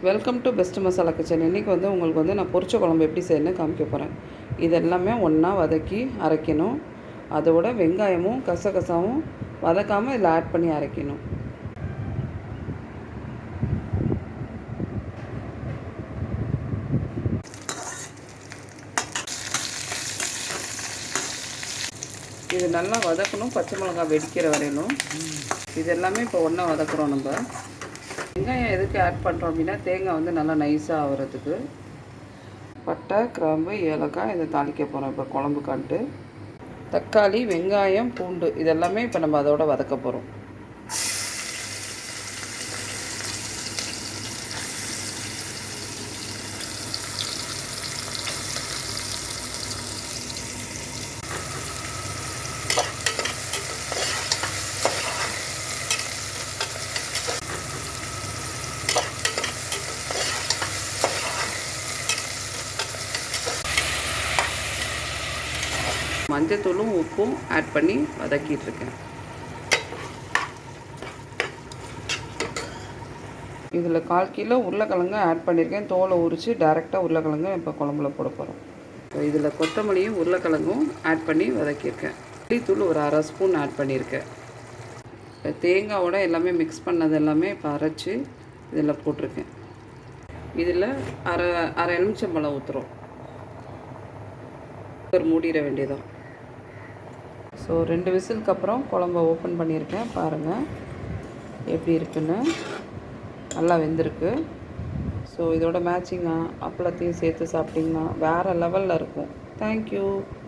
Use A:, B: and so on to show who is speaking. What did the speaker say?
A: Welcome to best masala kitchen. இன்றைக்கி உங்களுக்கு நான் பொரிச்ச குழம்பு எப்படி செய்யணும்னு காமிக்க போகிறேன். இதெல்லாமே ஒன்றா வதக்கி அரைக்கணும். அதோட வெங்காயமும் கசகசாவும் வதக்காமல் இதில் ஆட் பண்ணி அரைக்கணும். இது நல்லா வதக்கணும், பச்சை மிளகாய் வெடிக்கிற வரையிலும். இது எல்லாமே இப்போ ஒன்றா வதக்குறோம். நம்ம வெங்காயம் எதுக்கு ஆட் பண்ணுறோம் அப்படின்னா, தேங்காய் நல்லா நைஸாக ஆகிறதுக்கு. பட்டை, கிராம்பு, ஏலக்காய் இதை தாளிக்க போகிறோம் இப்போ குழம்புக்கான்ட்டு. தக்காளி, வெங்காயம், பூண்டு இதெல்லாமே இப்போ நம்ம அதோட வதக்க போகிறோம். மஞ்சத்தூளும் உப்பும் ஆட் பண்ணி வதக்கிட்டுருக்கேன். இதில் 1/4 கிலோ உருளைக்கிழங்கு ஆட் பண்ணியிருக்கேன். தோலை உரித்து டைரெக்டாக உருளைக்கிழங்கு இப்போ குழம்புல போட போகிறோம். இதில் கொத்தமல்லியும் உருளைக்கிழங்கும் ஆட் பண்ணி வதக்கியிருக்கேன். மல்லித்தூள் ஒரு 1/2 ஸ்பூன் ஆட் பண்ணியிருக்கேன். இப்போ தேங்காயோட எல்லாமே மிக்ஸ் பண்ணது எல்லாமே இப்போ அரைச்சி இதில் போட்டிருக்கேன். இதில் அரை எலுமிச்சம்பழம் ஊற்றுறோம். மூடிட வேண்டியதான். ஸோ 2 விசிலுக்கு அப்புறம் குழம்ப ஓப்பன் பண்ணியிருக்கேன். பாருங்கள் எப்படி இருக்குன்னு. நல்லா வெந்திருக்கு. ஸோ இதோட மேட்சிங்காக அப்பளத்தையும் சேர்த்து சாப்பிட்டிங்கன்னா வேறு லெவலில் இருக்கும். தேங்க்யூ.